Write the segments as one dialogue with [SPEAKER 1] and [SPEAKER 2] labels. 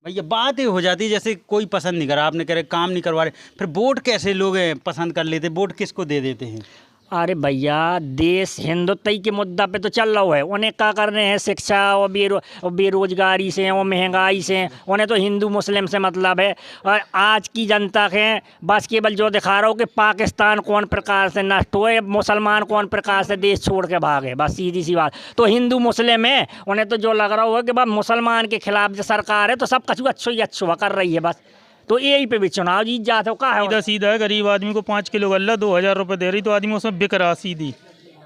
[SPEAKER 1] भैया बात ये हो जाती है जैसे कोई पसंद नहीं करा, आपने करे काम नहीं करवा रहे, फिर वोट कैसे लोग पसंद कर लेते, वोट किसको दे देते हैं?
[SPEAKER 2] अरे भैया, देश हिंदुत्व के मुद्दा पे तो चल रहा है। उन्हें क्या कर रहे हैं, शिक्षा और बेरोजगारी से और महंगाई से। उन्हें तो हिंदू मुस्लिम से मतलब है। और आज की जनता के बस केवल जो दिखा रहा हो कि पाकिस्तान कौन प्रकार से नष्ट हुए, मुसलमान कौन प्रकार से देश छोड़ के भागे, बस सीधी सी बात। तो हिंदू मुस्लिम है, उन्हें तो जो लग रहा हो कि बस मुसलमान के खिलाफ जो सरकार है तो सब कछु अच्छो ही अच्छो कर रही है बस। तो यही पे भी चुनाव जीत जाते हो। कहा
[SPEAKER 3] सीधा सीधा है, गरीब आदमी को 5 किलो गल्ला 2000 रुपये दे रही, तो आदमी उसमें बिक रहा सीधी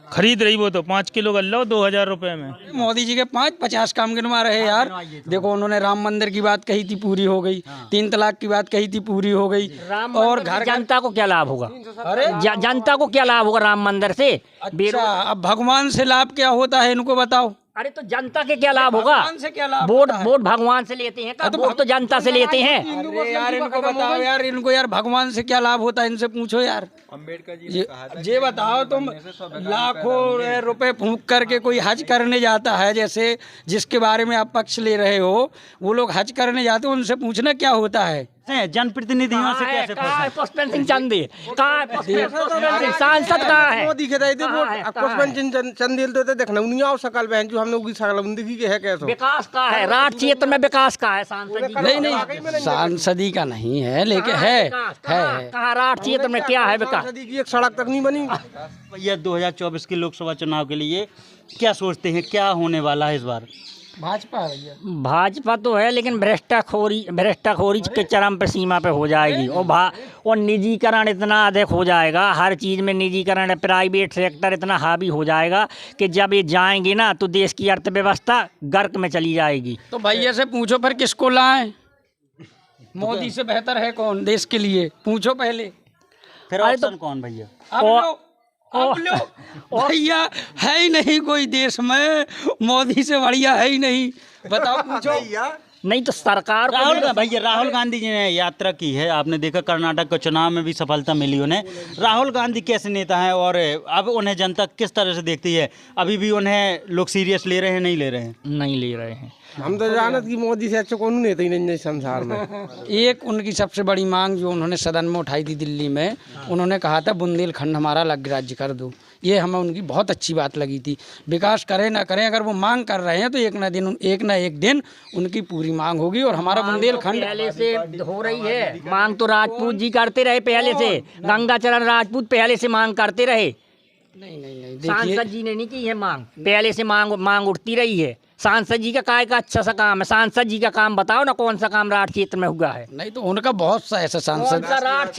[SPEAKER 3] खरीद रही। वो तो 5 किलो गल्ला 2000 रुपये में।
[SPEAKER 4] मोदी जी के 5-50 काम गिनवा रहे यार। देखो, उन्होंने राम मंदिर की बात कही थी, पूरी हो गई। 3 तलाक की बात कही थी, पूरी हो गई। और घर
[SPEAKER 2] जनता को क्या लाभ होगा? अरे जनता को क्या लाभ होगा राम मंदिर से?
[SPEAKER 4] अच्छा, अब भगवान से लाभ क्या होता है इनको बताओ।
[SPEAKER 2] अरे तो जनता के क्या लाभ होगा?
[SPEAKER 4] भगवान से क्या लाभ
[SPEAKER 2] वोट
[SPEAKER 4] होता है?
[SPEAKER 2] वोट भगवान से लेते हैं क्या? वोट तो जनता से लेते हैं।
[SPEAKER 4] अरे यार, इनको बताओ यार, इनको यार भगवान से क्या लाभ होता है, इनसे पूछो यार। अम्बेडकर जी ये बताओ, तुम लाखों रुपए फूंक करके कोई हज करने जाता है, जैसे जिसके बारे में आप पक्ष ले रहे हो, वो लोग हज करने जाते हैं, उनसे पूछना क्या होता है।
[SPEAKER 1] जनप्रतिनिधियों से कैसे
[SPEAKER 2] पुष्पेंद्र सिंह चंदेल कहाँ है? पुष्पेंद्र सिंह सांसद कहाँ है?
[SPEAKER 5] मोदी के देते वोट पुष्पेंद्र सिंह चंदेल तो देखना उन्हीं आओ सकल बहन जो हमने उगी सकल उंदी के है कैसे
[SPEAKER 2] विकास का है, राज क्षेत्र में विकास का है सांसद जी?
[SPEAKER 4] नहीं, सांसदी का नहीं है, लेकिन है
[SPEAKER 2] कहाँ राज क्षेत्र में क्या है विकास?
[SPEAKER 5] सदी की एक सड़क तक नहीं बनी।
[SPEAKER 1] भैया 2024 के लोकसभा चुनाव के लिए क्या सोचते हैं, क्या होने वाला है इस बार?
[SPEAKER 4] भाजपा भैया,
[SPEAKER 2] भाजपा तो है, लेकिन भ्रष्टाखोरी के चरम पर सीमा पे हो जाएगी। और निजीकरण इतना अधिक हो जाएगा, हर चीज़ में निजीकरण, प्राइवेट सेक्टर इतना हावी हो जाएगा कि जब ये जाएंगे ना तो देश की अर्थव्यवस्था गर्क में चली जाएगी।
[SPEAKER 4] तो भैया से पूछो फिर किसको लाएं? मोदी से बेहतर है कौन देश के लिए? पूछो पहले।
[SPEAKER 1] फिर ऑप्शन कौन भैया?
[SPEAKER 4] अब लो भैया, है ही नहीं कोई देश में, मोदी से बढ़िया है ही नहीं। बताओ, पूछो।
[SPEAKER 2] नहीं तो सरकार
[SPEAKER 1] राहुल गांधी जी ने यात्रा की है, आपने देखा कर्नाटक के चुनाव में भी सफलता मिली उन्हें। राहुल गांधी कैसे नेता हैं और अब उन्हें जनता किस तरह से देखती है? अभी भी उन्हें लोग सीरियस ले रहे हैं, नहीं ले रहे हैं?
[SPEAKER 2] नहीं ले रहे हैं।
[SPEAKER 5] हम तो जानत कि मोदी से अच्छा कौन नेता ही नहीं संसार में।
[SPEAKER 4] एक उनकी सबसे बड़ी मांग जो उन्होंने सदन में उठाई थी दिल्ली में, उन्होंने कहा था बुंदेलखंड हमारा अलग राज्य कर दो। ये हमें उनकी बहुत अच्छी बात लगी थी। विकास करें ना करें, अगर वो मांग कर रहे हैं तो एक ना एक दिन उनकी पूरी मांग होगी। और हमारा बुंदेलखंड
[SPEAKER 2] पहले से हो रही है मांग, तो राजपूत जी करते रहे पहले से, गंगाचरण राजपूत पहले से मांग करते रहे।
[SPEAKER 4] नहीं,
[SPEAKER 2] सांसद जी ने नहीं की है मांग, पहले से मांग उठती रही है। सांसद जी का काय का अच्छा सा काम है? सांसद जी का काम बताओ ना, कौन सा काम राठ क्षेत्र में हुआ है?
[SPEAKER 4] नहीं तो उनका बहुत सा ऐसा सांसद
[SPEAKER 2] राठ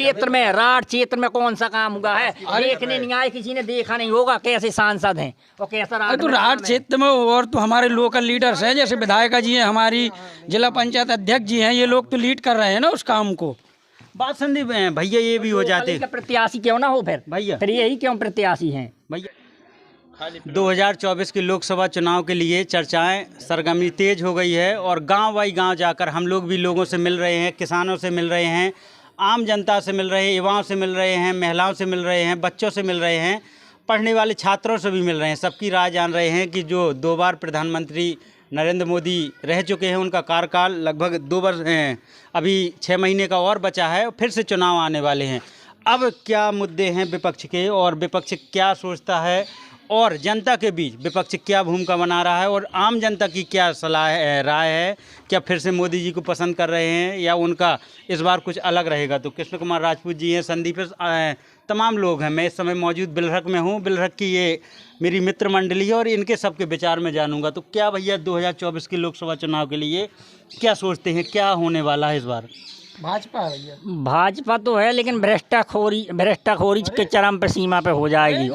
[SPEAKER 2] क्षेत्र में कौन सा काम हुआ है? देखने नहीं आए, किसी ने देखा नहीं होगा कैसे सांसद हैं और कैसा
[SPEAKER 4] तो राठ क्षेत्र में। और तो हमारे लोकल लीडर्स हैं, जैसे विधायिका जी हैं, हमारी जिला पंचायत अध्यक्ष जी हैं, ये लोग तो लीड कर रहे हैं ना उस काम को।
[SPEAKER 1] बात संदीप भैया ये भी हो जाते हैं,
[SPEAKER 2] प्रत्याशी क्यों ना हो फिर
[SPEAKER 1] भैया?
[SPEAKER 2] फिर यही क्यों प्रत्याशी हैं
[SPEAKER 1] भैया 2024 के लोकसभा चुनाव के लिए चर्चाएं सरगर्मी तेज हो गई है और गांव बाई गांव जाकर हम लोग भी लोगों से मिल रहे हैं, किसानों से मिल रहे हैं, आम जनता से मिल रहे हैं, युवाओं से मिल रहे हैं, महिलाओं से मिल रहे हैं, बच्चों से मिल रहे हैं, पढ़ने वाले छात्रों से भी मिल रहे हैं। सबकी राय जान रहे हैं कि जो 2 बार प्रधानमंत्री नरेंद्र मोदी रह चुके हैं, उनका कार्यकाल लगभग 2 वर्ष, अभी 6 महीने का और बचा है, फिर से चुनाव आने वाले हैं। अब क्या मुद्दे हैं विपक्ष के और विपक्ष क्या सोचता है और जनता के बीच विपक्ष क्या भूमिका बना रहा है और आम जनता की क्या राय है? क्या फिर से मोदी जी को पसंद कर रहे हैं या उनका इस बार कुछ अलग रहेगा? तो कृष्ण कुमार राजपूत जी हैं, संदीप तमाम लोग हैं। मैं इस समय मौजूद बिलहक में हूँ। बिलहक की ये मेरी मित्र मंडली है और इनके सबके विचार में जानूंगा। तो क्या भैया 2024 के लोकसभा चुनाव के लिए क्या सोचते हैं, क्या होने वाला है इस बार?
[SPEAKER 4] भाजपा भैया,
[SPEAKER 2] भाजपा तो है, लेकिन भ्रष्टाखोरी के चरम पर सीमा पे हो जाएगी।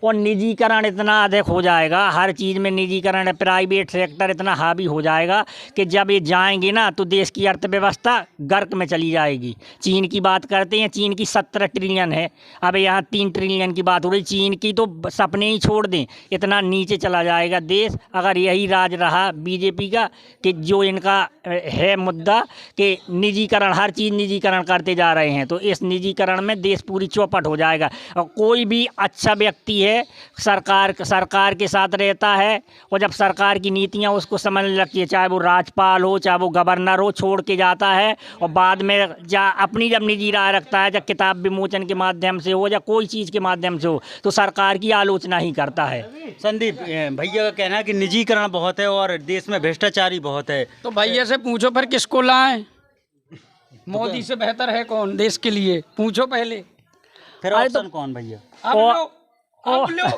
[SPEAKER 2] और निजीकरण इतना अधिक हो जाएगा, हर चीज़ में निजीकरण, प्राइवेट सेक्टर इतना हावी हो जाएगा कि जब ये जाएंगे ना तो देश की अर्थव्यवस्था गर्क में चली जाएगी। चीन की बात करते हैं, चीन की 17 ट्रिलियन है, अब यहाँ 3 ट्रिलियन की बात हो रही। चीन की तो सपने ही छोड़ दें, इतना नीचे चला जाएगा देश अगर यही राज रहा बीजेपी का, कि जो इनका है मुद्दा कि निजीकरण निजीकरण, हर चीज़ निजीकरण करते जा रहे हैं। तो इस निजीकरण में देश पूरी चौपट हो जाएगा। और कोई भी अच्छा व्यक्ति है सरकार के साथ रहता है, और जब सरकार की नीतियाँ उसको समझने लगती है, चाहे वो राज्यपाल हो, चाहे वो गवर्नर हो, छोड़ के जाता है। और बाद में अपनी जब निजी राय रखता है, जब किताब विमोचन के माध्यम से हो या कोई चीज़ के माध्यम से हो, तो सरकार की आलोचना ही करता है।
[SPEAKER 1] संदीप भैया का कहना है कि निजीकरण बहुत है और देश में भ्रष्टाचारी बहुत है।
[SPEAKER 4] तो भैया से पूछो फिर किसको लाएं? मोदी से बेहतर है कौन देश के लिए? पूछो पहले।
[SPEAKER 1] फिर ऑप्शन कौन भैया?
[SPEAKER 4] अब लो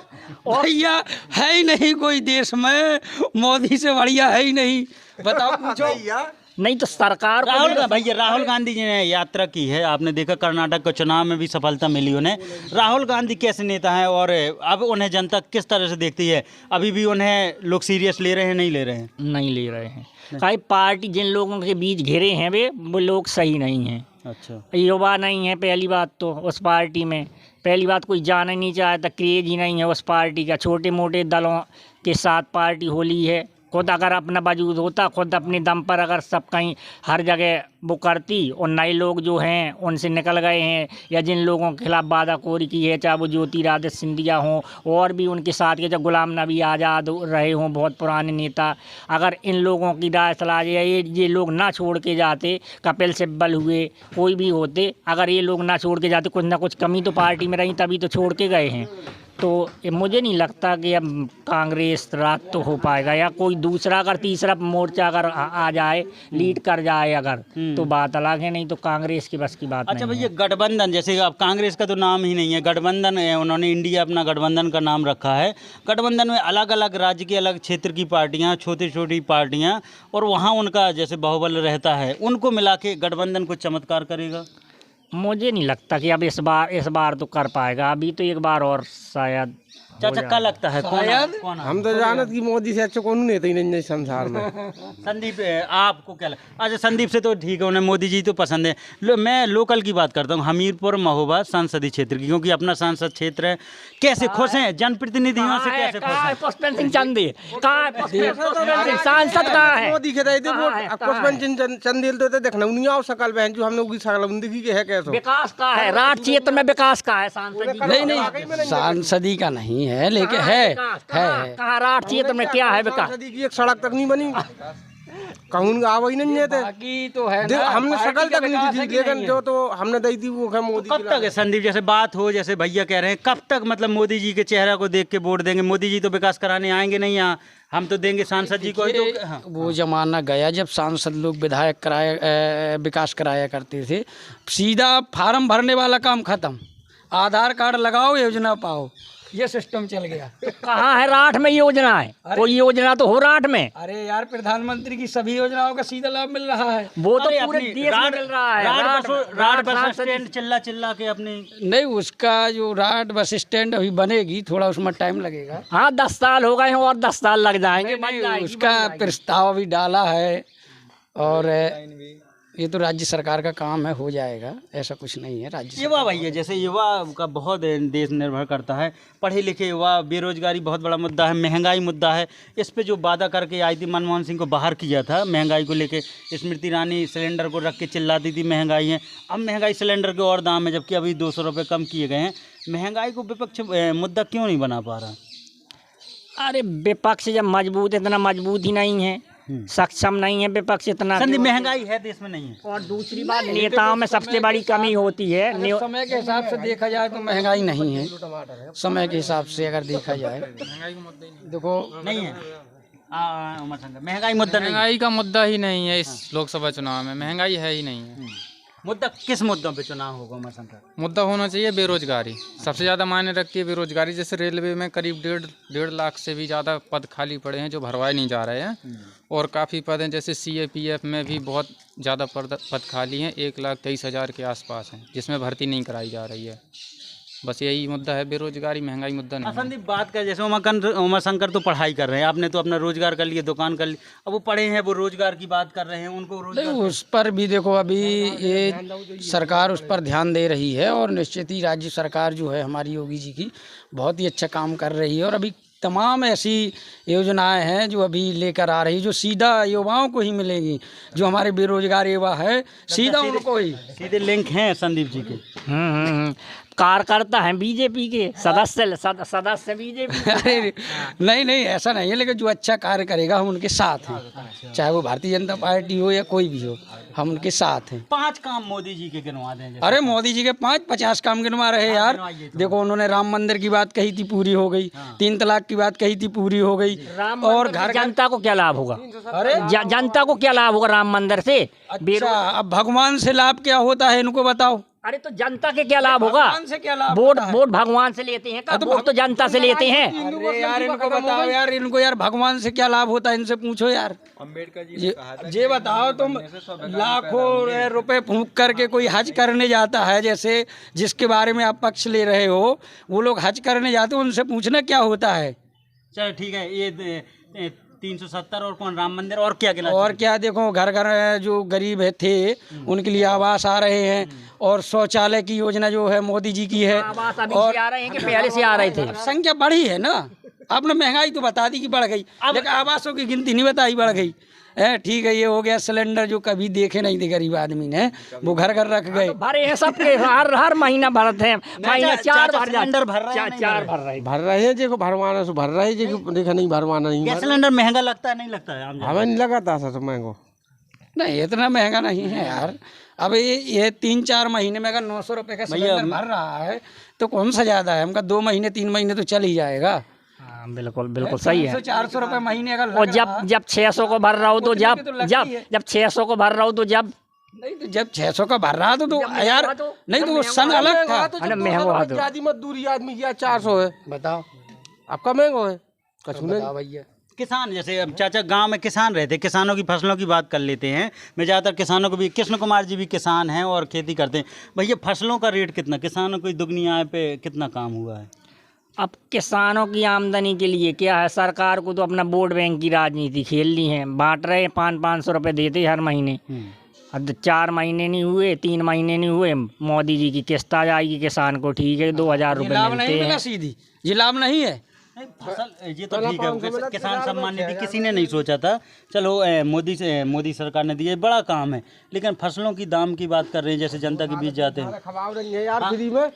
[SPEAKER 4] भैया, है ही नहीं कोई देश में, मोदी से बढ़िया है ही नहीं। बताओ, पूछो।
[SPEAKER 2] नहीं तो सरकार
[SPEAKER 1] राहुल गांधी जी ने यात्रा की है, आपने देखा कर्नाटक के चुनाव में भी सफलता मिली उन्हें। राहुल गांधी कैसे नेता हैं और अब उन्हें जनता किस तरह से देखती है? अभी भी उन्हें लोग सीरियस ले रहे हैं, नहीं ले रहे हैं?
[SPEAKER 2] नहीं ले रहे हैं। कई पार्टी जिन लोगों के बीच घिरे हैं वो लोग सही नहीं हैं।
[SPEAKER 1] अच्छा,
[SPEAKER 2] युवा नहीं है पहली बात तो उस पार्टी में, पहली बात कोई जाना नहीं चाहता, क्रेज ही नहीं है उस पार्टी का। छोटे मोटे दलों के साथ पार्टी होली है। खुद अगर अपना वजूद होता, खुद अपने दम पर अगर सब कहीं हर जगह वो करती, और नए लोग जो हैं उनसे निकल गए हैं, या जिन लोगों के खिलाफ वादाखोरी की है, चाहे वो ज्योतिरादित्य सिंधिया हों और भी उनके साथ के जो गुलाम नबी आज़ाद रहे हों, बहुत पुराने नेता, अगर इन लोगों की राय सलाह ये लोग ना छोड़ के जाते, कपिल सिब्बल हुए, कोई भी होते, अगर ये लोग ना छोड़ के जाते, कुछ ना कुछ कमी तो पार्टी में रही, तभी तो छोड़ के गए हैं। तो मुझे नहीं लगता कि अब कांग्रेस रात तो हो पाएगा, या कोई दूसरा अगर तीसरा मोर्चा अगर आ जाए, लीड कर जाए अगर, तो बात अलग है, नहीं तो कांग्रेस की बस की बात
[SPEAKER 1] अच्छा
[SPEAKER 2] नहीं
[SPEAKER 1] भैया, गठबंधन जैसे अब कांग्रेस का तो नाम ही नहीं है, गठबंधन है, उन्होंने इंडिया अपना गठबंधन का नाम रखा है। गठबंधन में अलग अलग राज्य के अलग क्षेत्र की पार्टियां, छोटी छोटी पार्टियां, और वहाँ उनका जैसे बाहुबल रहता है, उनको मिला के गठबंधन कुछ चमत्कार करेगा?
[SPEAKER 2] मुझे नहीं लगता कि अब इस बार तो कर पाएगा। अभी तो एक बार और शायद।
[SPEAKER 1] चाचा क्या लगता है कौन?
[SPEAKER 5] हम तो जानत कि मोदी से अच्छा कौन नेता ही नहीं संसार में।
[SPEAKER 1] संदीप आपको क्या लगता? अच्छा, संदीप से तो ठीक है, उन्हें मोदी जी तो पसंद है। मैं लोकल की बात करता हूँ, हमीरपुर महोबा संसदीय क्षेत्र की, क्योंकि अपना संसद क्षेत्र है। कैसे खुश हैं जनप्रतिनिधियों से? कैसे खुश हैं?
[SPEAKER 2] पुष्पेंद्र सिंह चंदेल सांसद कहाँ है?
[SPEAKER 5] मोदी के दाई देखो पुष्पेंद्र सिंह चंदेल तो देखना उन्हीं आओ सकल बहन जो हमने उगी सकल उंदी के है कैसे
[SPEAKER 2] विकास का है, राज क्षेत्र में विकास का है सांसद जी?
[SPEAKER 4] नहीं, सांसदी का नहीं है, लेकिन है
[SPEAKER 2] कहाँ राज क्षेत्र में क्या है विकास?
[SPEAKER 5] की एक सड़क तक नहीं बनी, कहूँ आवा ही नहीं है।
[SPEAKER 4] बाकी तो है ना,
[SPEAKER 5] हमने सकल तक नहीं दी, लेकिन जो तो हमने दी थी वो है मोदी।
[SPEAKER 1] कब तक है संदीप, जैसे बात हो, जैसे भैया कह रहे हैं, कब तक मतलब मोदी जी के चेहरा को देख के वोट देंगे? मोदी जी तो विकास कराने आएंगे नहीं यहाँ, हम तो देंगे सांसद जी को ही तो। हाँ।
[SPEAKER 4] वो जमाना गया जब सांसद लोग विधायक विकास कराया करते थे। सीधा फार्म भरने वाला काम खत्म, आधार कार्ड लगाओ, योजना पाओ, ये सिस्टम चल गया।
[SPEAKER 2] तो कहाँ है राठ में योजना है? कोई योजना तो हो राठ में।
[SPEAKER 4] अरे यार, प्रधानमंत्री की सभी योजनाओं का सीधा लाभ मिल रहा है।
[SPEAKER 2] वो तो पूरे देश में मिल रहा है।
[SPEAKER 1] राड बस स्टैंड चिल्ला के अपनी
[SPEAKER 4] नहीं, उसका जो राड बस स्टैंड अभी बनेगी, थोड़ा उसमें टाइम लगेगा।
[SPEAKER 2] हाँ, 10 साल हो गए हैं और 10 साल लग जाएंगे।
[SPEAKER 4] उसका प्रस्ताव भी डाला है, और ये तो राज्य सरकार का काम है, हो जाएगा, ऐसा कुछ नहीं है। राज्य
[SPEAKER 1] युवा भैया, जैसे युवा का बहुत देश निर्भर करता है, पढ़े लिखे युवा, बेरोजगारी बहुत बड़ा मुद्दा है, महंगाई मुद्दा है। इस पे जो वादा करके आई थी, मनमोहन सिंह को बाहर किया था महंगाई को लेके, स्मृति ईरानी सिलेंडर को रख के चिल्लाती थी महंगाई है। अब महंगाई सिलेंडर के और दाम है, जबकि अभी 200 रुपये कम किए गए हैं। महंगाई को विपक्ष मुद्दा क्यों नहीं बना पा रहा?
[SPEAKER 2] अरे विपक्ष जब मजबूत, इतना मजबूत ही नहीं है, सक्षम नहीं है विपक्ष इतना।
[SPEAKER 1] महंगाई है देश में, नहीं है।
[SPEAKER 2] और दूसरी बात, नेताओं में सबसे बड़ी कमी होती है।
[SPEAKER 4] समय के हिसाब से देखा जाए तो महंगाई नहीं है, समय के हिसाब से अगर देखा जाए देखो
[SPEAKER 1] नहीं है। उमर शंकर, महंगाई मुद्दा नहीं,
[SPEAKER 6] महंगाई का मुद्दा ही नहीं है इस लोकसभा चुनाव में, महंगाई है ही नहीं है।
[SPEAKER 1] मुद्दा किस मुद्दों पे चुनाव होगा उमर शंकर?
[SPEAKER 6] मुद्दा होना चाहिए बेरोजगारी, सबसे ज़्यादा मायने रखती है बेरोजगारी। जैसे रेलवे में करीब 1.5 लाख से भी ज़्यादा पद खाली पड़े हैं जो भरवाए नहीं जा रहे हैं, और काफ़ी पद हैं, जैसे CAPF में भी बहुत ज़्यादा पद खाली हैं, 1,23,000 के आसपास हैं, जिसमें भर्ती नहीं कराई जा रही है। बस यही मुद्दा है, बेरोजगारी, महंगाई मुद्दा नहीं।
[SPEAKER 1] संदीप बात कर, जैसे उमर शंकर तो पढ़ाई कर रहे हैं, आपने तो अपना रोजगार कर लिया, दुकान कर ली, अब वो पढ़े हैं, वो रोजगार की बात कर रहे हैं, उनको रोजगार
[SPEAKER 4] उस पर भी देखो, अभी ये सरकार उस पर ध्यान दे रही है, और निश्चित ही राज्य सरकार जो है हमारी योगी जी की बहुत ही अच्छा काम कर रही है। और अभी तमाम ऐसी योजनाएं हैं जो अभी लेकर आ रही, जो सीधा युवाओं को ही मिलेगी। जो हमारे बेरोजगार युवा है सीधा उनको ही।
[SPEAKER 1] सीधे लिंक हैं संदीप जी के।
[SPEAKER 2] कार्यकर्ता हैं बीजेपी के, सदस्य बीजेपी।
[SPEAKER 4] अरे नहीं ऐसा नहीं है, लेकिन जो अच्छा कार्य करेगा हम उनके साथ हैं, चाहे वो भारतीय जनता पार्टी हो या कोई भी हो, हम उनके साथ हैं।
[SPEAKER 1] 5 काम मोदी जी के गिनवा दें जैसे।
[SPEAKER 4] अरे मोदी जी के 50 काम गिनवा रहे यार। देखो उन्होंने राम मंदिर की बात कही थी, पूरी हो गई। 3 तलाक की बात कही थी, पूरी हो गई। और घर
[SPEAKER 2] जनता को क्या लाभ होगा?
[SPEAKER 4] अरे
[SPEAKER 2] जनता को क्या लाभ होगा राम मंदिर से?
[SPEAKER 4] अच्छा, अब भगवान से लाभ क्या होता है इनको बताओ।
[SPEAKER 2] अरे तो जनता के क्या लाभ होगा?
[SPEAKER 4] भगवान से क्या लाभ
[SPEAKER 2] वोट
[SPEAKER 4] होता है?
[SPEAKER 2] वोट भगवान से लेते हैं, वोट तो जनता से लेते हैं।
[SPEAKER 4] अरे यार इनको बताओ यार, इनको यार भगवान से क्या लाभ होता है, इनसे पूछो यार। अम्बेडकर जी ये बताओ, तुम लाखों रुपए फूंक करके कोई हज करने जाता है, जैसे जिसके बारे में आप पक्ष ले रहे हो, वो लोग हज करने जाते हैं, उनसे पूछना क्या होता है।
[SPEAKER 1] चलो ठीक है, ये 370 और कौन राम मंदिर और क्या गिना?
[SPEAKER 4] और क्या, देखो घर घर जो गरीब है थे उनके लिए आवास आ रहे हैं, और शौचालय की योजना जो है मोदी जी की है।
[SPEAKER 2] आवास अभी से आ रहे हैं कि पहले से आ रहे थे?
[SPEAKER 4] संख्या बढ़ी है ना, आपने महंगाई तो बता दी कि बढ़ गई, लेकिन आवासों की गिनती नहीं बताई बढ़ गई है। ठीक है, ये हो गया सिलेंडर जो कभी देखे नहीं थे गरीब आदमी ने, वो घर घर रख गए।
[SPEAKER 2] भरे हैं सबके, हर महीना भरते हैं, महीना 4 भर
[SPEAKER 1] सिलेंडर भर रहे हैं,
[SPEAKER 2] 4 भर रहे हैं।
[SPEAKER 5] भर रहे हैं, देखो भरवाना से भर रहे हैं, देखो देखा नहीं भरवाना नहीं।
[SPEAKER 1] गैस सिलेंडर महंगा लगता है नहीं लगता है आम जनता?
[SPEAKER 5] हमें नहीं लगा था सर महंगो।
[SPEAKER 4] नहीं इतना महंगा नहीं है यार। अब ये 3-4 महीने में अगर 900 रुपए का सिलेंडर भर रहा है तो कौन सा ज्यादा है? हमका 2 महीने 3 महीने तो चल ही जाएगा।
[SPEAKER 2] हाँ, बिल्कुल बिल्कुल सही है।
[SPEAKER 4] 400 रुपए महीने अगर
[SPEAKER 2] और जब 600 को भर रहा हो तो जब 600 को भर रहा हो तो जब
[SPEAKER 4] नहीं, तो जब 600 का भर रहा तो यार नहीं, तो वो सन अलग था।
[SPEAKER 2] महंगा तो
[SPEAKER 5] ज्यादा मजदूरी आदमी की 400 है,
[SPEAKER 4] बताओ
[SPEAKER 5] आपका महंगो है कछु नहीं।
[SPEAKER 4] भैया
[SPEAKER 1] किसान, जैसे अब चाचा गांव में किसान रहते, किसानों की फसलों की बात कर लेते हैं। मैं ज़्यादातर किसानों को भी, कृष्ण कुमार जी भी किसान हैं और खेती करते हैं। भैया फसलों का रेट कितना, किसानों को दुगनी आय पे कितना काम हुआ है?
[SPEAKER 2] अब किसानों की आमदनी के लिए क्या है, सरकार को तो अपना वोट बैंक की राजनीति खेलनी है। बांट रहे हैं, 500 रुपये देते हर महीने। अब 4 महीने नहीं हुए, 3 महीने नहीं हुए, मोदी जी की किस्त आ जाएगी किसान को, ठीक है 2000 रुपये
[SPEAKER 4] लाभ
[SPEAKER 2] मिलते
[SPEAKER 4] नहीं
[SPEAKER 2] हैं।
[SPEAKER 4] मिला सीधी, ये लाभ नहीं है।
[SPEAKER 1] फसल ये तो ठीक है, किसान सम्मान निधि किसी ने नहीं सोचा था। चलो मोदी सरकार ने दिया, बड़ा काम है। लेकिन फसलों की दाम की बात कर रहे हैं, जैसे जनता के बीच जाते हैं।
[SPEAKER 5] खवाव नहीं है यार फ्री में,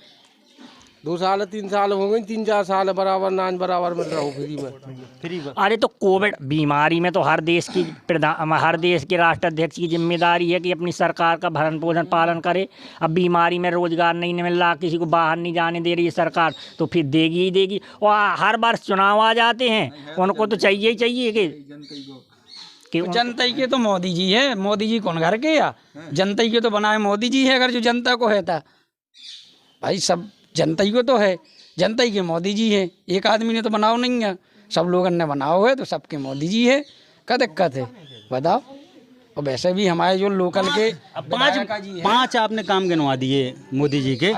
[SPEAKER 5] 2 साल 3 साल हो गए, 3-4 साल बराबर नान बराबर मिल रहा हूँ फ्री में।
[SPEAKER 2] अरे तो कोविड बीमारी में तो हर देश के राष्ट्राध्यक्ष की जिम्मेदारी है कि अपनी सरकार का भरण पोषण पालन करे। अब बीमारी में रोजगार नहीं मिल रहा, किसी को बाहर नहीं जाने दे रही है सरकार, तो फिर देगी ही देगी। और हर बार चुनाव आ जाते हैं, उनको तो चाहिए ही चाहिए कि
[SPEAKER 4] जनता के तो मोदी जी है। मोदी जी कौन घर के, या जनता के तो बनाए मोदी जी है। अगर जो जनता को है था भाई, सब जनता ही को तो है, जनता ही के मोदी जी है। एक आदमी ने तो बनाओ नहीं है, सब लोगों ने बनाओ है, तो सबके मोदी जी है। क्या दिक्कत है बताओ? और वैसे भी हमारे जो लोकल के
[SPEAKER 1] 5 आपने काम गिनवा दिए मोदी जी के।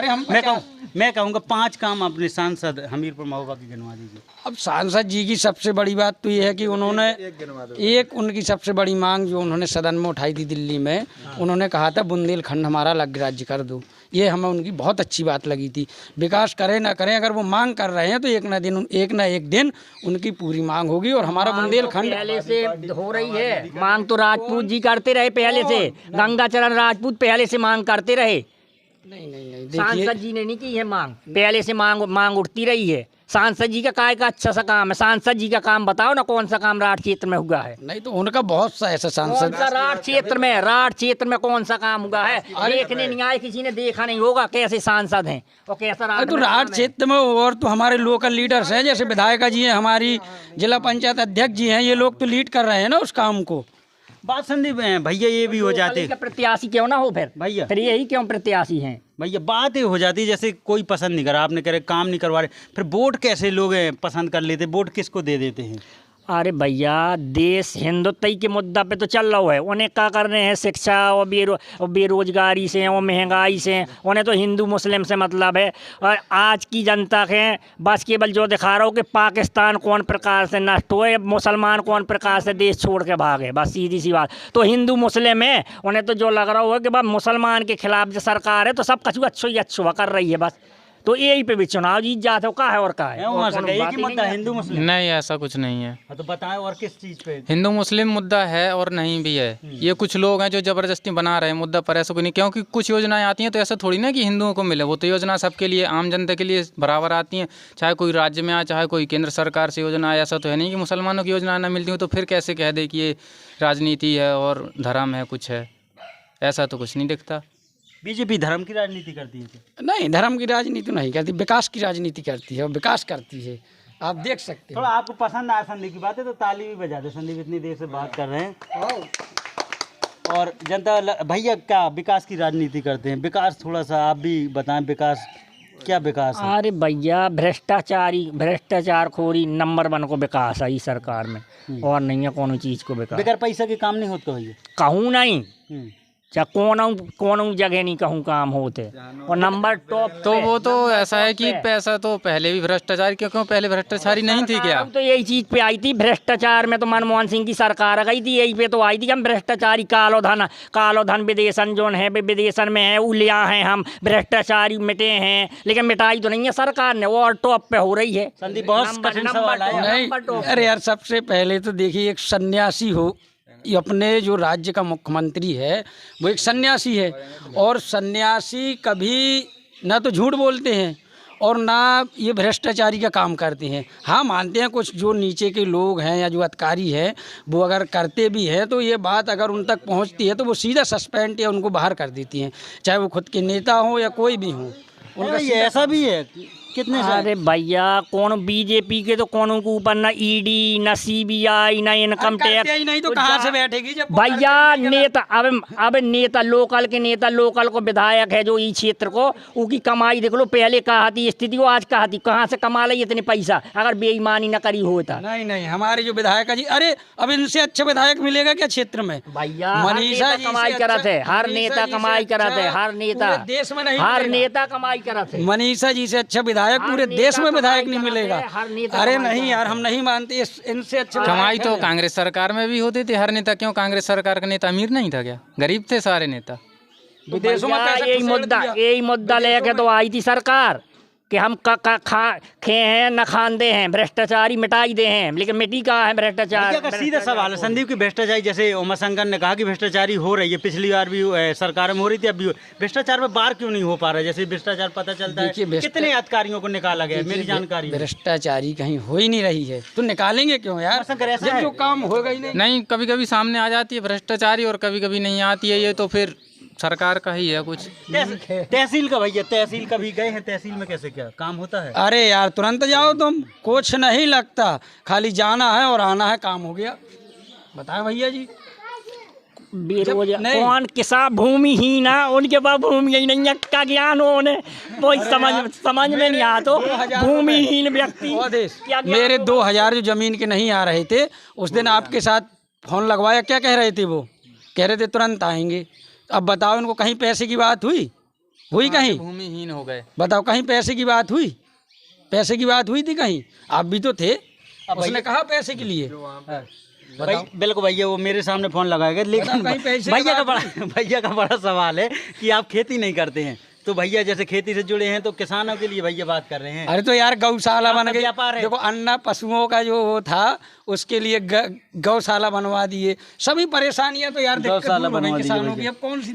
[SPEAKER 1] मैं कहूँगा 5 काम अपने सांसद हमीरपुर महोबा के गिनवा दीजिए।
[SPEAKER 4] अब सांसद जी की सबसे बड़ी बात तो ये है कि उन्होंने उनकी सबसे बड़ी मांग जो उन्होंने सदन में उठाई थी दिल्ली में, उन्होंने कहा था बुंदेलखंड हमारा अलग राज्य कर दो। ये हमें उनकी बहुत अच्छी बात लगी थी। विकास करें ना करें, अगर वो मांग कर रहे हैं तो एक ना एक दिन उनकी पूरी मांग होगी। और हमारा बुंदेलखंड
[SPEAKER 2] पहले से हो रही है मांग, तो राजपूत जी करते रहे पहले से, गंगाचरण राजपूत पहले से मांग करते रहे।
[SPEAKER 4] नहीं
[SPEAKER 2] सांसद जी ने नहीं की है मांग, पहले से मांग उठती रही है। सांसद जी का काय का अच्छा सा काम है, सांसद जी का काम बताओ ना, कौन सा काम राठ क्षेत्र में हुआ है?
[SPEAKER 4] नहीं तो उनका बहुत सा ऐसा सांसद
[SPEAKER 2] राठ क्षेत्र में कौन सा काम हुआ है? देखने नहीं आए, किसी ने देखा नहीं होगा कैसे सांसद हैं और कैसा
[SPEAKER 4] तो राठ क्षेत्र में। और तो हमारे लोकल लीडर्स हैं, जैसे विधायिका जी हैं, हमारी जिला पंचायत अध्यक्ष जी हैं, ये लोग तो लीड कर रहे हैं ना उस काम को।
[SPEAKER 1] बात संदीप भैया ये भी हो जाते,
[SPEAKER 2] प्रत्याशी क्यों ना हो
[SPEAKER 1] भैया,
[SPEAKER 2] फिर यही क्यों प्रत्याशी हैं
[SPEAKER 1] भैया? बात ये हो जाती जैसे कोई पसंद नहीं करा, आपने करे काम नहीं करवा रहे, फिर वोट कैसे लोग पसंद कर लेते, वोट किसको दे देते हैं?
[SPEAKER 2] अरे भैया, देश हिंदुत्व के मुद्दा पे तो चल रहा है। उन्हें क्या कर रहे हैं, शिक्षा और बेरोजगारी से और महंगाई से, उन्हें तो हिंदू मुस्लिम से मतलब है। और आज की जनता के बस केवल जो दिखा रहा हो कि पाकिस्तान कौन प्रकार से नष्ट हुए, मुसलमान कौन प्रकार से देश छोड़ के भागे, बस सीधी सी बात। तो हिंदू मुस्लिम है, उन्हें तो जो लग रहा हो कि बस मुसलमान के खिलाफ जो सरकार है तो सब कछु अच्छो ही अच्छो कर रही है बस। तो यही पे भी चुनाव जीत जाते हो, का है और का है,
[SPEAKER 1] क्यों
[SPEAKER 2] और
[SPEAKER 1] हो
[SPEAKER 2] कोनो
[SPEAKER 1] सके? एक
[SPEAKER 2] बात
[SPEAKER 1] ही
[SPEAKER 2] ही
[SPEAKER 1] मुद्दा
[SPEAKER 2] नहीं है।
[SPEAKER 1] हिंदू मुस्लिम।
[SPEAKER 6] नहीं, ऐसा कुछ नहीं है।
[SPEAKER 1] हाँ, तो बताएं और किस चीज पे?
[SPEAKER 6] हिंदू मुस्लिम मुद्दा है और नहीं भी है। ये कुछ लोग हैं जो ज़बरदस्ती बना रहे हैं मुद्दा पर, ऐसा कोई नहीं। क्योंकि कुछ योजनाएं आती हैं तो ऐसा थोड़ी ना कि हिंदुओं को मिले, वो तो योजना सबके लिए, आम जनता के लिए बराबर आती हैं। चाहे कोई राज्य में आए, चाहे कोई केंद्र सरकार से योजना आए। ऐसा तो है नहीं कि मुसलमानों की योजना ना मिलती हो तो फिर कैसे कह दे कि ये राजनीति है और धर्म है, कुछ है। ऐसा तो कुछ नहीं दिखता।
[SPEAKER 1] बीजेपी धर्म की राजनीति करती है क्या?
[SPEAKER 4] नहीं, धर्म की राजनीति नहीं करती, विकास की राजनीति करती है और विकास करती है, आप देख सकते हो।
[SPEAKER 1] थोड़ा आपको पसंद आया संदीप की बात है तो ताली भी बजा दे। संदीप इतनी देर से बात कर रहे हैं और जनता भैया क्या विकास की राजनीति करते हैं? विकास थोड़ा सा आप भी बताएं, विकास क्या विकास है?
[SPEAKER 2] अरे भैया भ्रष्टाचार खोरी नंबर 1 को विकास है इस सरकार में, और नहीं है कोनो चीज को विकास।
[SPEAKER 1] बगैर पैसा के काम नहीं होता भैया।
[SPEAKER 2] कहूँ नहीं,
[SPEAKER 1] हम्म।
[SPEAKER 2] चाहे कोनो जगह नहीं कहूँ काम होते, और नंबर टॉप
[SPEAKER 6] तो वो तो ऐसा है कि पैसा तो पहले भी भ्रष्टाचार, क्यों पहले भ्रष्टाचारी नहीं थी क्या?
[SPEAKER 2] अब तो यही चीज पे आई थी भ्रष्टाचार में, तो मनमोहन सिंह की सरकार गई थी, यही पे तो आई थी कि हम भ्रष्टाचारी कालो धन विदेशन जो है विदेशन में है, उलिया हैं हम, भ्रष्टाचारी मिटे हैं, लेकिन मिटाई तो नहीं है सरकार ने, वो और टॉप पे हो रही है।
[SPEAKER 1] संदीप बहुत कठिन सवाल आया।
[SPEAKER 4] नहीं, अरे यार, सबसे पहले तो देखिए, एक सन्यासी हो, ये अपने जो राज्य का मुख्यमंत्री है वो एक सन्यासी है, और सन्यासी कभी ना तो झूठ बोलते हैं और ना ये भ्रष्टाचारी का काम करते हैं। हाँ, मानते हैं कुछ जो नीचे के लोग हैं या जो अधिकारी हैं वो अगर करते भी हैं तो ये बात अगर उन तक पहुंचती है तो वो सीधा सस्पेंड या उनको बाहर कर देती हैं, चाहे वो खुद के नेता हो या कोई भी हो।
[SPEAKER 1] उनका ये ऐसा भी है कितने साल?
[SPEAKER 2] अरे भैया, कौन बीजेपी के तो कोनो के ऊपर ना ईडी, ना सीबीआई, ना इनकम टैक्स।
[SPEAKER 4] नहीं तो कहाँ से बैठेगी जब वो
[SPEAKER 2] भैया नेता, अब नेता लोकल के नेता, लोकल को विधायक है जो इस क्षेत्र को, उसकी कमाई देख लो, पहले कहा थी स्थिति को, आज कहा थी, कहाँ से कमा ली इतने पैसा अगर बेईमानी न करी होता।
[SPEAKER 4] नहीं, हमारे जो विधायक है जी, अरे अब इनसे अच्छा विधायक मिलेगा क्या क्षेत्र में?
[SPEAKER 2] भैया
[SPEAKER 4] मनीषा जी
[SPEAKER 2] कमाई
[SPEAKER 4] से
[SPEAKER 2] करत है,
[SPEAKER 4] अच्छा-
[SPEAKER 2] हर
[SPEAKER 4] मनीषा
[SPEAKER 2] नेता
[SPEAKER 4] जी से
[SPEAKER 2] कमाई करत है,
[SPEAKER 4] अच्छा
[SPEAKER 2] हर नेता
[SPEAKER 4] पूरे देश में नहीं
[SPEAKER 2] हर
[SPEAKER 4] मिलेगा।
[SPEAKER 2] नेता कमाई करत है।
[SPEAKER 4] मनीषा जी से अच्छा विधायक पूरे
[SPEAKER 2] नेता
[SPEAKER 4] देश में
[SPEAKER 2] कमाई
[SPEAKER 4] विधायक नहीं
[SPEAKER 2] करत
[SPEAKER 4] मिलेगा।
[SPEAKER 2] है, हर नेता
[SPEAKER 4] अरे
[SPEAKER 2] कमाई
[SPEAKER 4] नहीं
[SPEAKER 2] करत
[SPEAKER 4] यार,
[SPEAKER 2] है।
[SPEAKER 4] हम नहीं मानते इनसे अच्छा
[SPEAKER 6] कमाई
[SPEAKER 4] विधायक
[SPEAKER 6] तो
[SPEAKER 4] है।
[SPEAKER 6] कांग्रेस सरकार में भी होती थी। हर नेता क्यों? कांग्रेस सरकार का नेता अमीर नहीं था क्या? गरीब थे सारे नेता।
[SPEAKER 4] विदेशों में पैसा
[SPEAKER 2] यही मुद्दा लेके तो आई थी सरकार कि हम खे हैं न खानदे हैं, भ्रष्टाचारी मिटाई दे हैं, लेकिन मिट्टी कहाँ है भ्रष्टाचार?
[SPEAKER 1] भैया का सीधा सवाल है संदीप की भ्रष्टाचारी, जैसे उमा शंकर ने कहा कि भ्रष्टाचारी हो रही है, पिछली बार भी सरकार में हो रही थी, अब भी भ्रष्टाचार में बार क्यों नहीं हो पा रहा है? जैसे भ्रष्टाचार पता चलता है कितने अधिकारियों को निकाला गया है, मेरी जानकारी में।
[SPEAKER 4] भ्रष्टाचारी कहीं हो ही नहीं रही है तो निकालेंगे क्यों यार?
[SPEAKER 1] शंकर ऐसा
[SPEAKER 4] जब
[SPEAKER 1] है?
[SPEAKER 4] जो काम होगा ही नहीं।
[SPEAKER 6] नहीं, कभी कभी सामने आ जाती है भ्रष्टाचारी और कभी कभी नहीं आती है। ये तो फिर सरकार का ही है कुछ।
[SPEAKER 1] तहसील का भैया, तहसील कभी गए हैं? तहसील में कैसे क्या काम होता है?
[SPEAKER 4] अरे यार, तुरंत जाओ तुम, कुछ नहीं लगता, खाली जाना है और आना है, काम हो गया। बताएं भैया जी।
[SPEAKER 2] बेरोजगार
[SPEAKER 4] नहीं।
[SPEAKER 2] कौन किसान भूमिहीन है, उनके पास भूमि ही नहीं है, का ज्ञान हो उन्हें, वो समझ में नहीं आता। तो
[SPEAKER 4] 2000
[SPEAKER 2] भूमिहीन व्यक्ति
[SPEAKER 4] और देश
[SPEAKER 2] क्या ज्ञान
[SPEAKER 4] मेरे
[SPEAKER 2] हो?
[SPEAKER 4] 2000 जो जमीन के नहीं आ रहे थे उस दिन आपके साथ फोन लगवाया, क्या कह रहे थे? वो कह रहे थे तुरंत आएंगे। अब बताओ, इनको कहीं पैसे की बात हुई कहीं?
[SPEAKER 6] भूमिहीन हो गए।
[SPEAKER 4] बताओ, कहीं पैसे की बात हुई? पैसे की बात हुई थी कहीं? आप भी तो थे, उसने कहा पैसे के लिए।
[SPEAKER 1] बिल्कुल भैया, वो मेरे सामने फोन लगाएगा, लेकिन
[SPEAKER 4] कहीं पैसे
[SPEAKER 1] भैया का बड़ा सवाल है कि आप खेती नहीं करते हैं, तो भैया जैसे खेती से जुड़े हैं तो किसानों के लिए भैया बात कर रहे हैं।
[SPEAKER 4] अरे तो यार, गौशाला बन गई।
[SPEAKER 1] व्यापार है।
[SPEAKER 4] देखो, अन्ना पशुओं का जो वो था उसके लिए गौशाला बनवा दिए। सभी परेशानियां तो यार दिक्कत
[SPEAKER 1] गौशाला
[SPEAKER 4] दूर हो गई
[SPEAKER 1] बनवा दिए
[SPEAKER 4] किसानों की।
[SPEAKER 1] भैया।
[SPEAKER 4] अब कौन सी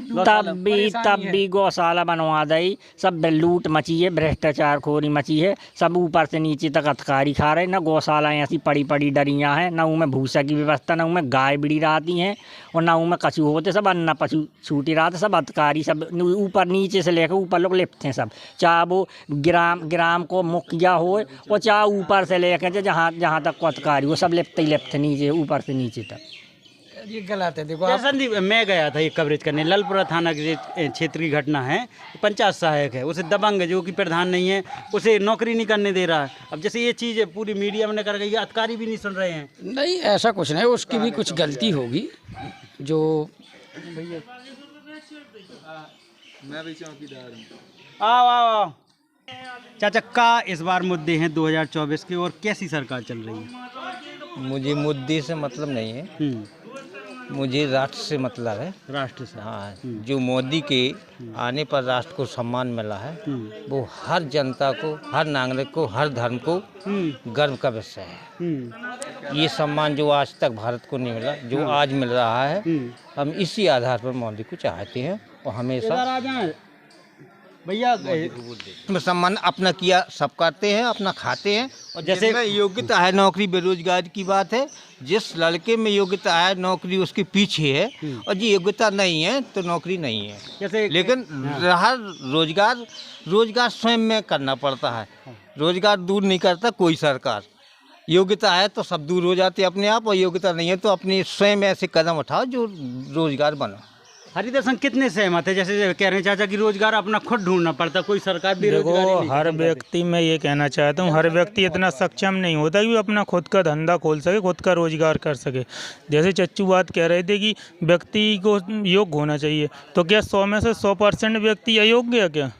[SPEAKER 2] तब भी गौशाला बनवा दी, सब लूट मची है, भ्रष्टाचार खोरी मची है, सब ऊपर से नीचे तक अधिकारी खा रहे। न गौशाला ऐसी पड़ी पड़ी डरियाँ हैं, न उनमें भूसा की व्यवस्था, न उनमें गाय बिड़ी रहती हैं, और न उनमें कछु होते, सब अन्ना पशु छूटी रहते, सब अधिकारी सब ऊपर नीचे से लेकर ऊपर लोग लिप्त हैं सब, चाहे वो ग्राम को मुखिया हो और चाहे ऊपर से लेकर जहाँ तक को अधिकारी वो सब लिप्त ही लिप्त नीचे, ऊपर से नीचे तक।
[SPEAKER 4] ये गलत है। देखो
[SPEAKER 1] क्या
[SPEAKER 4] आप,
[SPEAKER 1] संदीप, मैं गया था ये कवरेज करने, ललपुरा थाना के क्षेत्र की घटना है। पंचायत सहायक है, उसे दबंग जो कि प्रधान नहीं है, उसे नौकरी नहीं करने दे रहा है। अब जैसे ये चीज़ पूरी मीडिया में कर गई, अधिकारी भी नहीं सुन रहे हैं।
[SPEAKER 4] नहीं ऐसा कुछ नहीं, उसकी भी कुछ गलती होगी जो।
[SPEAKER 1] आओ आओ आओ चाचा, का इस बार मुद्दे हैं 2024 के और कैसी सरकार चल रही है?
[SPEAKER 7] मुझे मुद्दे से मतलब नहीं है। मुझे राष्ट्र से मतलब है।
[SPEAKER 1] राष्ट्र से।
[SPEAKER 7] हाँ, जो मोदी के आने पर राष्ट्र को सम्मान मिला है वो हर जनता को, हर नागरिक को, हर धर्म को गर्व का विषय है। ये सम्मान जो आज तक भारत को नहीं मिला, जो आज मिल रहा है, हम इसी आधार पर मोदी को चाहते हैं और हमेशा
[SPEAKER 1] भैया
[SPEAKER 7] सम्मान अपना किया सब करते हैं, अपना खाते हैं। और जैसे योग्यता है, नौकरी बेरोजगारी की बात है, जिस लड़के में योग्यता है नौकरी उसके पीछे है, और जी योग्यता नहीं है तो नौकरी नहीं है।
[SPEAKER 1] जैसे
[SPEAKER 7] लेकिन रहा रोजगार स्वयं में करना पड़ता है, रोजगार दूर नहीं करता कोई सरकार। योग्यता है तो सब दूर हो जाते अपने आप, और योग्यता नहीं है तो अपने स्वयं ऐसे कदम उठाओ जो रोजगार बना।
[SPEAKER 1] हरिदर्शन कितने सहमत है? जैसे कह रहे हैं चाचा कि रोजगार अपना खुद ढूंढना पड़ता, कोई सरकार बेरोजगारी
[SPEAKER 3] देखो,
[SPEAKER 1] नहीं
[SPEAKER 3] हर व्यक्ति, मैं ये कहना चाहता हूँ, हर व्यक्ति इतना सक्षम नहीं होता कि वो अपना खुद का धंधा खोल सके, खुद का रोजगार कर सके। जैसे चच्चू बात कह रहे थे कि व्यक्ति को योग्य होना चाहिए, तो क्या 100 में से 100% व्यक्ति अयोग्य है क्या?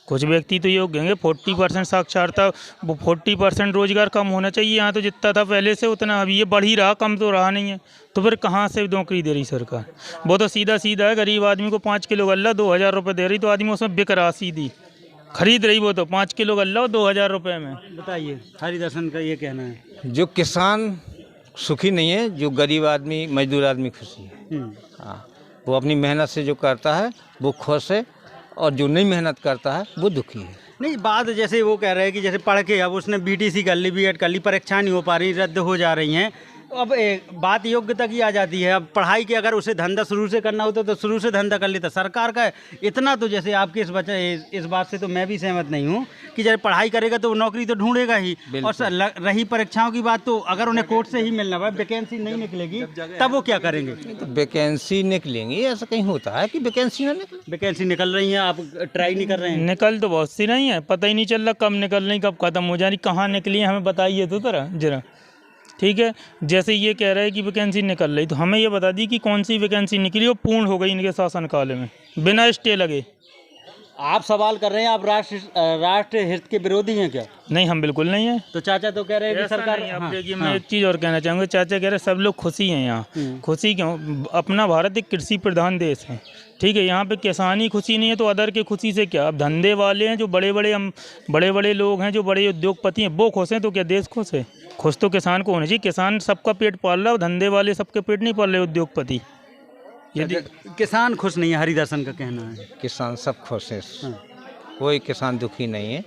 [SPEAKER 3] कुछ व्यक्ति तो योग्य होंगे। 40% साक्षरता, वो 40% रोजगार कम होना चाहिए। यहाँ तो जितना था पहले से उतना अभी ये बढ़ ही रहा, कम तो रहा नहीं है। तो फिर कहाँ से नौकरी दे रही सरकार? वो तो सीधा सीधा है, गरीब आदमी को 5 किलो गल्ला 2000 रुपये दे रही, तो आदमी उसमें बिक रहा सीधी खरीद रही, वो तो 5 किलो गल्ला 2000 रुपये में।
[SPEAKER 1] बताइए, हरिदर्शन का ये कहना है।
[SPEAKER 7] जो किसान सुखी नहीं है, जो गरीब आदमी, मजदूर आदमी खुशी है। हाँ, वो अपनी मेहनत से जो करता है वो खुश है, और जो नहीं मेहनत करता है वो दुखी है।
[SPEAKER 1] नहीं, बात जैसे वो कह रहे हैं कि जैसे पढ़ के अब उसने बीटीसी कर ली, बीएड कर ली, परीक्षा नहीं हो पा रही, रद्द हो जा रही हैं। अब बात योग्यता की आ जाती है। अब पढ़ाई के अगर उसे धंधा शुरू से करना होता तो शुरू से धंधा कर लेता। सरकार का इतना तो, जैसे आपके इस बात से तो मैं भी सहमत नहीं हूँ कि जब पढ़ाई करेगा तो नौकरी तो ढूंढेगा ही। और रही परीक्षाओं की बात, तो अगर उन्हें कोर्ट से ही मिलना है, वैकेंसी नहीं निकलेगी तब वो क्या करेंगे?
[SPEAKER 7] तो वैकेंसी निकलेंगी, ऐसा कहीं होता है कि वैकेंसी ना निकले?
[SPEAKER 1] वैकेंसी निकल रही है, आप ट्राई नहीं कर रहे हैं?
[SPEAKER 3] निकल तो बहुत सी नहीं है, पता ही नहीं चल रहा कब निकल रही, कब खत्म हो जा रही, कहाँ निकली है, हमें बताइए तो जरा। ठीक है, जैसे ये कह रहे हैं कि वैकेंसी निकल रही, तो हमें ये बता दी कि कौन सी वैकेंसी निकली और पूर्ण हो गई इनके शासनकाल में बिना स्टे लगे।
[SPEAKER 1] आप सवाल कर रहे हैं, आप राष्ट्र हित के विरोधी हैं क्या?
[SPEAKER 3] नहीं, हम बिल्कुल नहीं है।
[SPEAKER 1] तो चाचा तो कह रहे हैं कि सरकार।
[SPEAKER 3] अब देखिए, मैं एक चीज़ और कहना चाहूँगा। चाचा कह रहे सब लोग खुशी हैं यहाँ। खुशी क्यों? अपना भारत एक कृषि प्रधान देश है, ठीक है। यहाँ पे किसान ही खुशी नहीं है तो अदर के खुशी से क्या? अब धंधे वाले हैं, जो बड़े बड़े लोग हैं, जो बड़े उद्योगपति हैं, वो खुश हैं, तो क्या देश खुश है? खुश तो किसान को होना चाहिए। किसान सबका पेट पाल रहा है, धंधे वाले सबके पेट नहीं पाल रहे, उद्योगपति।
[SPEAKER 1] यदि किसान खुश नहीं है, हरिदर्शन का कहना है।
[SPEAKER 7] किसान सब खुश है, कोई किसान दुखी नहीं है।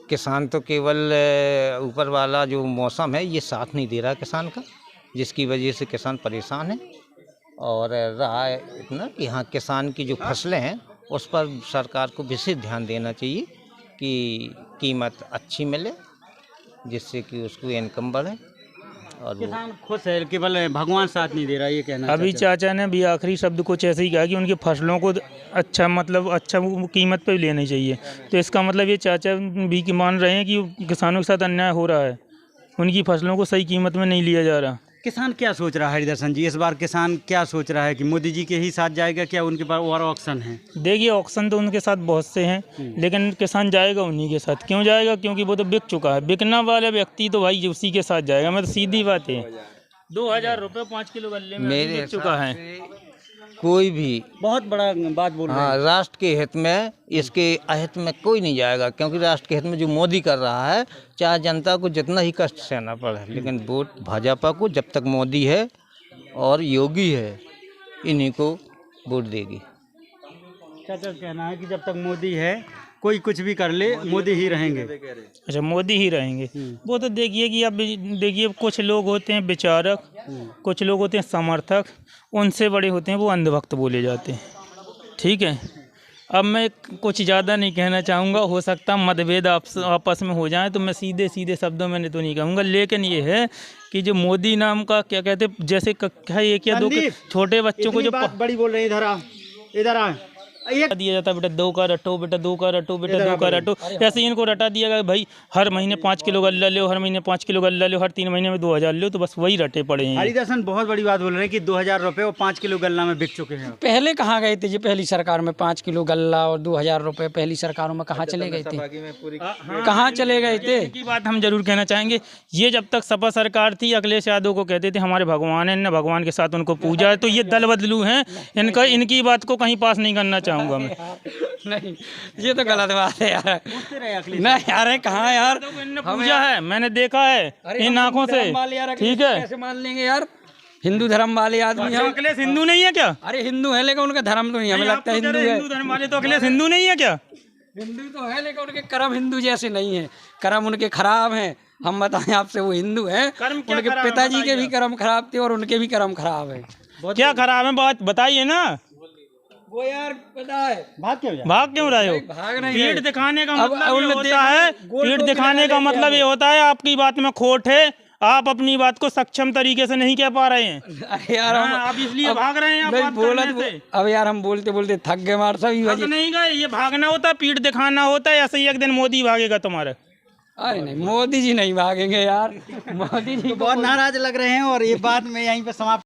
[SPEAKER 7] किसान तो केवल ऊपर वाला जो मौसम है ये साथ नहीं दे रहा किसान का, जिसकी वजह से किसान परेशान है। और रहा है इतना कि हाँ, किसान की जो फसलें हैं उस पर सरकार को विशेष ध्यान देना चाहिए कि कीमत अच्छी मिले, जिससे कि उसको इनकम बढ़े। और
[SPEAKER 1] किसान खुश है, केवल भगवान साथ नहीं दे रहा, ये कहना।
[SPEAKER 3] अभी चाचा ने भी आखिरी शब्द कुछ ऐसे ही कहा कि उनकी फसलों को अच्छा कीमत पे लेनी चाहिए। तो इसका मतलब ये चाचा भी कि मान रहे हैं कि किसानों के साथ अन्याय हो रहा है, उनकी फसलों को सही कीमत में नहीं लिया जा रहा।
[SPEAKER 1] किसान क्या सोच रहा है हरिदर्शन जी? इस बार किसान क्या सोच रहा है कि मोदी जी के ही साथ जाएगा, क्या उनके पास और ऑप्शन है?
[SPEAKER 3] देखिए, ऑप्शन तो उनके साथ बहुत से हैं, लेकिन किसान जाएगा उन्हीं के साथ। क्यों जाएगा? क्योंकि वो तो बिक चुका है। बिकना वाला व्यक्ति तो भाई उसी के साथ जाएगा। मैं तो सीधी बात है, 2000 रुपये 5 किलो गल्ले में बिक चुका है।
[SPEAKER 7] कोई भी
[SPEAKER 1] बहुत बड़ा बात बोल रहे हैं।
[SPEAKER 7] हाँ, राष्ट्र के हित में, इसके अहित में कोई नहीं जाएगा, क्योंकि राष्ट्र के हित में जो मोदी कर रहा है, चाहे जनता को जितना ही कष्ट सहना पड़े, लेकिन वोट भाजपा को जब तक मोदी है और योगी है, इन्हीं को वोट देगी।
[SPEAKER 1] चाचा कहना है कि जब तक मोदी है, कोई कुछ भी कर ले, मोदी ही रहेंगे।
[SPEAKER 3] अच्छा, मोदी ही रहेंगे। वो तो देखिए कि अब देखिए, कुछ लोग होते हैं विचारक, कुछ लोग होते हैं समर्थक, उनसे बड़े होते हैं वो अंधभक्त बोले जाते हैं, ठीक है। अब मैं कुछ ज़्यादा नहीं कहना चाहूँगा, हो सकता मतभेद आपस में हो जाए, तो मैं सीधे शब्दों में तो नहीं कहूँगा। लेकिन ये है कि जो मोदी नाम का क्या कहते हैं, जैसे एक या दो छोटे बच्चों को जो
[SPEAKER 1] बात बड़ी बोल रहे हैं, इधर आ ये
[SPEAKER 3] दिया जाता है बेटा 2 का रटो, बेटा 2 का रटो, बेटा 2 का रटो, ऐसे इनको रटा दिया गया भाई हर महीने 5 किलो गल्ला लो, हर महीने 5 किलो गल्ला लो, हर 3 महीने में 2000 लो, तो बस वही रटे पड़े हैं।
[SPEAKER 1] हरिदर्शन बहुत बड़ी बात बोल रहे हैं कि 2000 रुपये और 5 किलो गल्ला में बिक चुके हैं।
[SPEAKER 4] पहले कहाँ गए थे जी? पहली सरकार में 5 किलो गल्ला और 2000 रुपए पहली सरकारों में कहाँ चले गए थे? कहाँ चले गए थे?
[SPEAKER 3] की बात हम जरूर कहना चाहेंगे, ये जब तक सपा सरकार थी अखिलेश यादव को कहते थे हमारे भगवान है, न भगवान के साथ उनको पूजा है, तो ये दल बदलू हैं, इनकी बात को कहीं पास नहीं करना चाहूँगा मैं।
[SPEAKER 4] नहीं, ये तो गलत बात है यार। नहीं यार, कहाँ यार,
[SPEAKER 3] पूजा है, मैंने देखा है इन आँखों से, ठीक है?
[SPEAKER 4] कैसे मान लेंगे यार? हिंदू धर्म वाले आदमी हैं।
[SPEAKER 3] अखिलेश हिंदू नहीं है क्या?
[SPEAKER 4] अरे हिंदू है लेकिन उनका धर्म तो नहीं, हमें लगता है हिंदू है।
[SPEAKER 3] हिंदू धर्म वाले तो अखिलेश हिंदू नहीं है क्या?
[SPEAKER 4] हिंदू तो है लेकिन उनके कर्म हिंदू जैसे नहीं है, कर्म उनके खराब हैं। हम बताएं आपसे, वो हिंदू हैं, उनके पिताजी के भी कर्म खराब थे और उनके भी कर्म खराब है।
[SPEAKER 3] क्या खराब है बात बताइए ना।
[SPEAKER 4] वो यार पता है
[SPEAKER 1] भाग
[SPEAKER 3] क्यों रहे हो?
[SPEAKER 4] भाग नहीं
[SPEAKER 3] पीठ दिखाने का मतलब ये
[SPEAKER 4] उन्होंने
[SPEAKER 3] होता है, पीठ दिखाने का मतलब ये होता है आपकी बात में खोट है, आप अपनी बात को सक्षम तरीके से नहीं कह पा रहे हैं।
[SPEAKER 4] अरे यार
[SPEAKER 3] आप इसलिए भाग रहे हैं आप बात करने से।
[SPEAKER 4] अब यार हम बोलते बोलते थक गए मार सभी
[SPEAKER 3] भाग नहीं गए, ये भागना होता है, पीठ दिखाना होता है, ऐसे ही एक दिन मोदी भागेगा तुम्हारा।
[SPEAKER 4] अरे नहीं, मोदी जी नहीं भागेंगे यार, मोदी जी
[SPEAKER 1] बहुत नाराज लग रहे हैं और ये बात मैं यहीं पे समाप्त